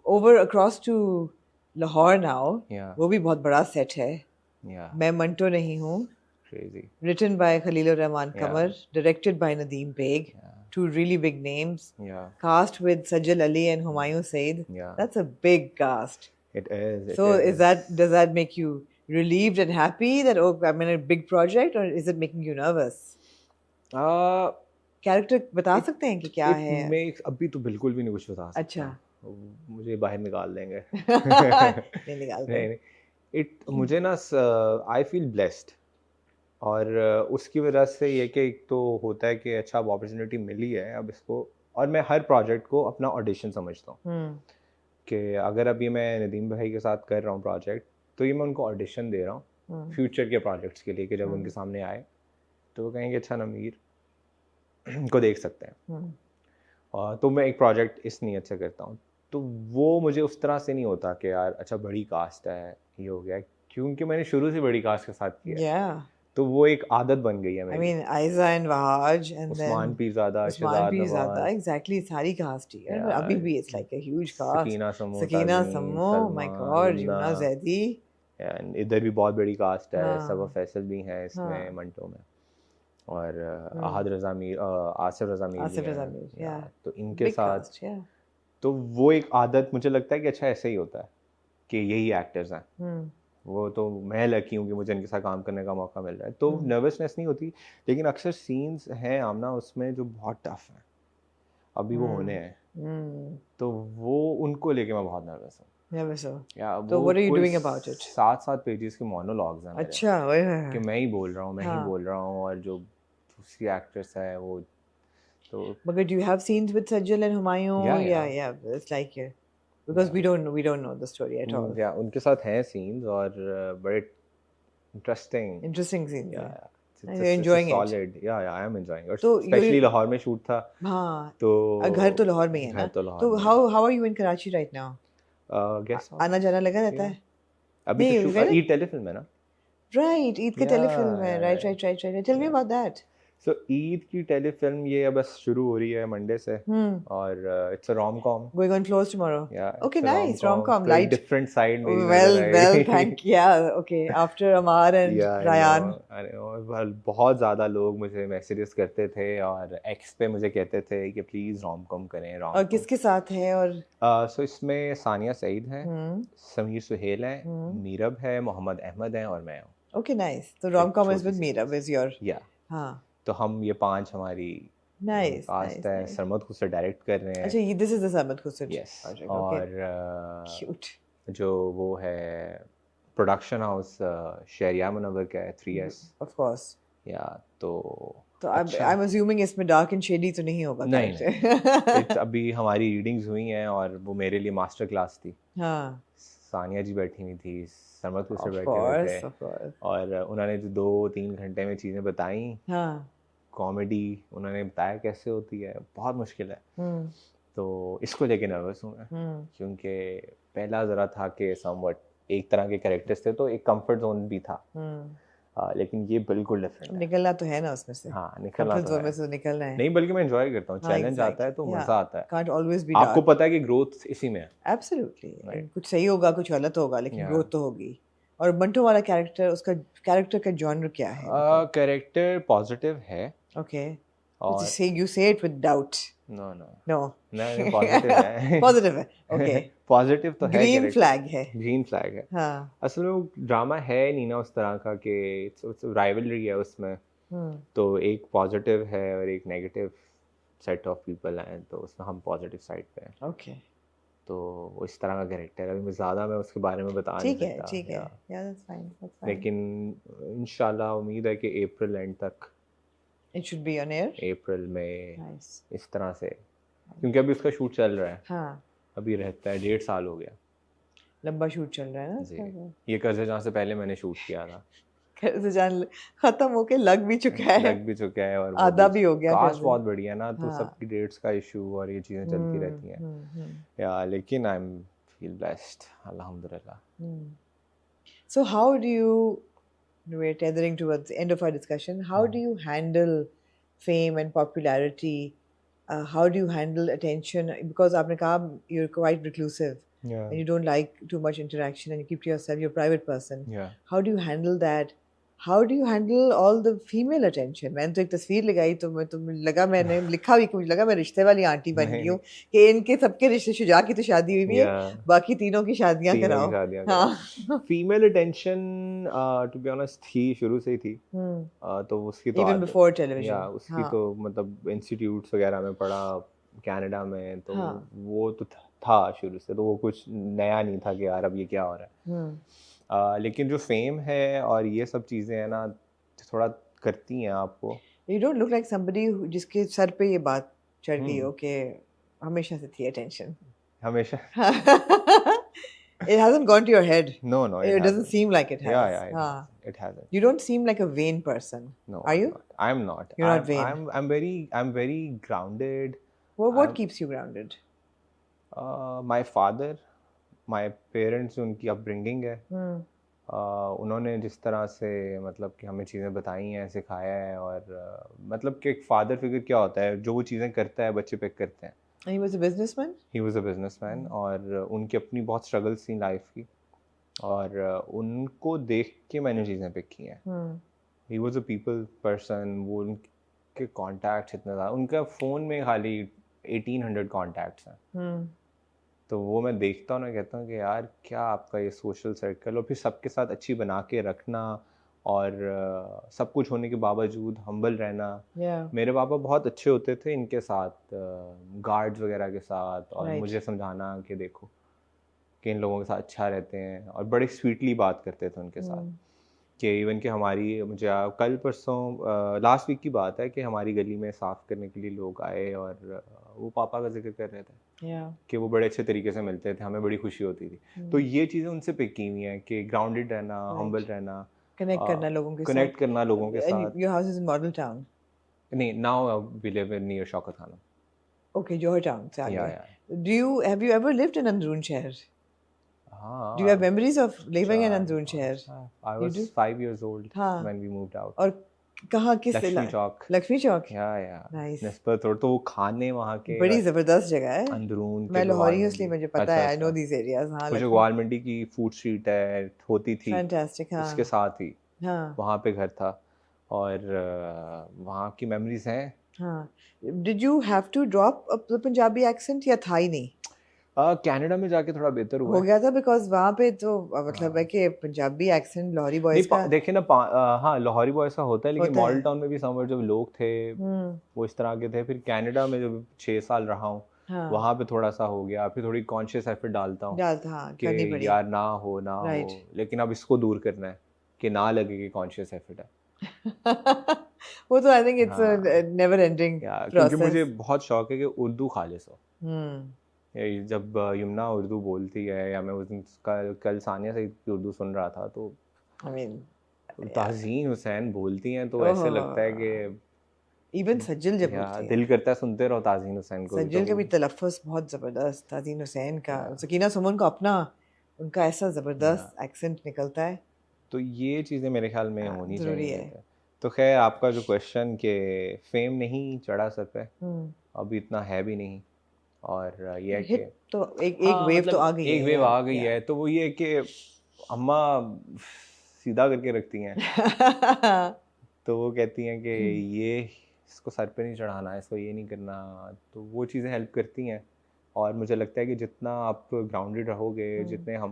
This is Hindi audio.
over across to Lahore now. Yeah. वो भी बहुत बड़ा set है. Yeah. मैं मंटो नहीं हूँ. Crazy. Written by Khalil Rahman Yeah. Qamar, directed by Nadeem Beg. Yeah. Two really big names. Yeah. Cast with Sajal Ali and Humayun Said. Yeah. That's a big cast. It is. So does that make you relieved and happy that I'm in a big project, or is it making you nervous? Character बता सकते हैं कि क्या है? मैं अभी तो बिल्कुल भी नहीं कुछ बता सकता. अच्छा. मुझे बाहर निकाल देंगे. नहीं निकाल नहीं. मुझे ना आई फील ब्लेस्ड, और उसकी वजह से ये कि एक तो होता है कि अच्छा अब अपॉर्चुनिटी मिली है अब इसको, और मैं हर प्रोजेक्ट को अपना ऑडिशन समझता हूँ कि अगर अभी मैं नदीम भाई के साथ कर रहा हूँ प्रोजेक्ट, तो ये मैं उनको ऑडिशन दे रहा हूँ फ्यूचर के प्रोजेक्ट्स के लिए, कि जब उनके सामने आए तो वो कहेंगे अच्छा नमीर को देख सकते हैं. और तो मैं एक प्रोजेक्ट इस नीयत से करता हूँ, तो वो मुझे उस तरह से नहीं होता कि यार अच्छा बड़ी कास्ट है ये हो गया, क्योंकि मैंने शुरू से बड़ी कास्ट के साथ किया. तो वो एक आदत बन गई है मेरी. I mean, Aiza and Wahaj and Usman Pirzada, Usman Pirzada, exactly, सारी कास्ट ही है. अभी भी it's like a huge cast. Sakina Sammo, oh my God, Yumna Zaidi. And इधर भी बहुत बड़ी कास्ट है. सबा फैसल भी है इसमें मंटो में, और आसिफ रज़ा मीर भी है. तो इनके साथ तो वो एक आदत मुझे लगता है कि अच्छा ऐसे ही होता है कि यही एक्टर्स हैं. वो तो मैं लकी हूँ कि मुझे इनके साथ काम करने का मौका मिल रहा है, तो नर्वसनेस नहीं होती. लेकिन अक्सर सीन्स हैं आमना उसमें जो बहुत टफ हैं, अभी वो होने हैं, तो वो उनको लेके मैं बहुत नर्वस हूँ. तो what are you doing about it? 7 pages के मोनोलॉग्स हैं मेरे. अच्छा, कि मैं ही बोल रहा हूँ, और जो दूसरी एक्ट्रेस है वो तो. But do you have scenes with Sajal and Humayun? Yeah, it's like it. Because we don't know the story at all. Yeah, उनके साथ हैं सीन्स और बड़े interesting scenes. Yeah. You're enjoying it. Solid. Yeah, I am enjoying it. So especially Lahore में शूट था. हाँ. तो घर तो लाहौर में है ना. तो how are you in Karachi right now? Guess आना जाना लगा रहता है. अभी तो शूट ईद टेलीफिल्म है ना. Right, ईद का टेलीफिल्म है. Right. Tell me about that. So Eid की टेलीफिल्म ये बस शुरू हो रही है मंडे से, और it's a rom-com going on floors tomorrow. Yeah. Okay, nice rom-com, light, different side. Well, thank you. Yeah, okay. After Amar and Ryan. बहुत ज़्यादा लोग मुझे मैसेजेस करते थे और एक्स पे मुझे कहते थे कि प्लीज rom-com करें. और किसके साथ है? और so इसमें सानिया सईद है, समीर सुहेल है, मीरब है, मोहम्मद अहमद है और मैं हूँ. Okay, nice. So rom-com is with Meerab is your. Yeah. हाँ. तो हम ये 5 हमारी कास्ट है. सरमद खुसर डायरेक्ट कर रहे हैं. अच्छा, ये दिस इज द सरमद खुसर. यस. और क्यूट जो वो है प्रोडक्शन हाउस शहरियार मुनव्वर का है 3S. Of course. या तो आई एम अज्यूमिंग इसमें डार्क एंड शेडी तो नहीं होगा. नहीं. अभी हमारी रीडिंग्स हुई हैं और वो मेरे लिए मास्टर क्लास थी. हाँ. सानिया जी बैठी हुई थी, सरमद खुसर बैठे हुए थे, और उन्होंने जो 2-3 घंटे में चीज़ें बताई. हाँ. कॉमेडी उन्होंने बताया कैसे होती है, बहुत मुश्किल है. तो इसको लेके नर्वस हूँ मैं, क्योंकि पहला ज़रा था कि समवट एक तरह के कैरेक्टर्स थे, तो एक कंफर्ट जोन भी था. लेकिन ये बिल्कुल डिफरेंट है. निकलना तो है ना उसमें से. हाँ, निकलना तो है. से निकलना है. नहीं, बल्कि मैं एंजॉय करता हूँ. चैलेंज आता है तो मजा आता है. Can't always be आपको पता है कि ग्रोथ इसी में है. Absolutely. कुछ सही होगा, कुछ गलत होगा, लेकिन ग्रोथ तो होगी. और मंटो वाला कैरेक्टर, उसका कैरेक्टर का जॉनर क्या है? कैरेक्टर पॉजिटिव है. Okay. You say it with doubt. No. नहीं, पॉजिटिव है. पॉजिटिव है. Okay. पॉजिटिव तो है. ग्रीन फ्लैग है. ग्रीन फ्लैग है. हाँ. असल में वो ड्रामा है नहीं ना उस तरह का कि राइवलरी है उसमें. तो एक पॉजिटिव है और एक नेगेटिव सेट ऑफ पीपल हैं, तो उसमें हम पॉजिटिव साइड पे हैं. Okay. तो वो इस तरह का कैरेक्टर है. अभी मैं उसके बारे में बता नहीं सकता. ठीक है. Yeah, that's fine. लेकिन इंशाल्लाह उम्मीद है कि अप्रैल एंड तक It should be on air. अप्रैल में. Nice. इस तरह से, क्योंकि अभी उसका शूट चल रहा है. हाँ. अभी रहता है 1.5 साल हो गया. लंबा शूट चल रहा है ना इसका. ये कर्ज़े जहाँ से पहले मैंने शूट किया था. कर्ज़े जान खत्म होके लग भी चुका है और आधा भी हो गया. कास्ट बहुत बढ़िया है ना, तो सबकी डेट्स का इशू और ये चीज़ें चलती रहती हैं. या लेकिन आई एम फील ब्लेस्ड, अल्हम्दुलिल्लाह. So how do you, we're tethering towards the end of our discussion, how do you handle fame and popularity? How do you handle attention? Because आपने कहा you're quite reclusive. Yeah. and you don't like too much interaction and you keep to yourself, you're a private person. Yeah. How do you handle that? How do you handle all the female attention? मैंने तो एक तस्वीर लगाई तो मैंने लिखा भी कि मुझे लगा मैं रिश्ते वाली आंटी बन गई हूँ कि इनके सबके रिश्ते, शुजा की तो शादी हुई भी है, Yeah. बाकी तीनों की शादियां तीनों कराओ. की शादियां हाँ. Female attention to be honest थी, शुरू से ही थी. तो उसकी तो Even before television. या उसकी हाँ. तो मतलब इंस्टीट्यूट्स वगैरह में पढ़ा कनाडा में, तो हाँ. वो तो था शुरू से, तो वो कुछ नया नहीं था कि यार अब ये क्या हो रहा है. लेकिन जो फेम है और ये सब चीज़ें हैं ना, थोड़ा करती हैं आपको. You don't look like somebody जिसके सर पे ये बात चढ़ गई हो कि हमेशा से थी attention. हमेशा. It hasn't gone to your head. No, It doesn't seem like it has. Yeah, it hasn't. You don't seem like a vain person. No, Are you? I'm not. You're not vain. I'm very grounded. What keeps you grounded? My father, my parents, उनकी upbringing है. उन्होंने जिस तरह से मतलब कि हमें चीज़ें बताई हैं, सिखाया है, और मतलब कि एक फादर फिगर क्या होता है, जो वो चीज़ें करता है बच्चे पिक करते हैं. He was a businessman? He was a businessman, और उनकी अपनी बहुत स्ट्रगल्स थी लाइफ की, और उनको देख के मैंने चीज़ें पिक की हैं. He was a people person. वो उनके कॉन्टैक्ट्स इतने ज़्यादा, उनका फ़ोन में खाली 1800 कॉन्टैक्ट्स हैं. तो वो मैं देखता हूँ ना, कहता हूँ कि यार क्या आपका ये सोशल सर्कल, और फिर सबके साथ अच्छी बना के रखना, और सब कुछ होने के बावजूद हम्बल रहना. मेरे पापा बहुत अच्छे होते थे इनके साथ, गार्ड्स वगैरह के साथ, और मुझे समझाना कि देखो कि इन लोगों के साथ अच्छा रहते हैं, और बड़े स्वीटली बात करते थे उनके साथ. कि इवन कि हमारी, मुझे कल परसों लास्ट वीक की बात है कि हमारी गली में साफ़ करने के लिए लोग आए, और वो पापा का जिक्र कर रहे थे कि वो बड़े अच्छे तरीके से मिलते थे, हमें बड़ी खुशी होती थी. तो ये चीज़ें उनसे पिक की हुई हैं कि ग्राउंडेड रहना, हम्बल रहना, कनेक्ट करना लोगों के साथ. कनेक्ट करना लोगों के साथ. Your house is in Model Town? नहीं, now we live near Shaukat Khanam. Okay, Johor Town से आगे. Yeah. Have you ever lived in Androon शहर? हाँ. Do you have memories of living in Androon शहर? I was 5 years old when we moved out. और कहाँ, किस लक्ष्मी चौक. लक्ष्मी चौक. Yeah. Nice. निस्बत रोड, तो वो खाने वहाँ के बड़ी जबरदस्त जगह है. अंदरून. मैं लाहौरी हूँ इसलिए मुझे पता है. I know these areas. हाँ. मुझे ग्वाल मंडी की फूड स्ट्रीट है, होती थी. Fantastic. हाँ. उसके साथ ही हाँ. वहाँ पे घर था, और वहाँ की मेमोरीज हैं. हाँ. Did you have to drop the Punjabi accent या था ही नहीं? कनाडा में जाके थोड़ा बेहतर हो गया था, बिकॉज वहाँ पे तो मतलब है कि पंजाबी एक्सेंट लाहौरी बॉयज का. देखिए ना, हाँ लाहौरी बॉयज का होता है, लेकिन मॉडल टाउन में भी समर जब लोग थे वो इस तरह के थे. फिर कनाडा में जब 6 साल रहा हूँ, वहाँ पे थोड़ा सा हो गया. फिर थोड़ी कॉन्शियस एफर्ट डालता हूँ कि यार ना हो, लेकिन अब इसको दूर करना है कि ना लगे कि कॉन्शियस एफर्ट है. वो तो I think it's never ending process. क्योंकि मुझे बहुत शौक है कि उर्दू खालिस हो. जब यमुना उर्दू बोलती है, या मैं उस दिन कल सानिया से उर्दू सुन रहा था, तो ताज़ीन हुसैन बोलती हैं, तो ऐसे लगता है कि इवन सज्जल जब बोलती है, दिल करता है सुनते रहो ताज़ीन हुसैन को. सज्जल का भी तलफ़्फ़ुज़ बहुत ज़बरदस्त. ताज़ीन हुसैन का, सकीना सुमन का अपना, उनका ऐसा ज़बरदस्त एक्सेंट निकलता है. तो ये चीज़ें मेरे ख्याल में होनी चाहिए. तो खैर, आपका जो क्वेश्चन कि फेम नहीं चढ़ा सर पे, अभी इतना है भी नहीं, और ये है कि तो एक वेव मतलब तो आ गई है. एक वेव आ गई है, तो वो ये है कि अम्मा सीधा करके रखती हैं. तो वो कहती हैं कि ये इसको सर पे नहीं चढ़ाना है, इसको ये नहीं करना. तो वो चीज़ें हेल्प करती हैं, और मुझे लगता है कि जितना आप ग्राउंडेड रहोगे, जितने हम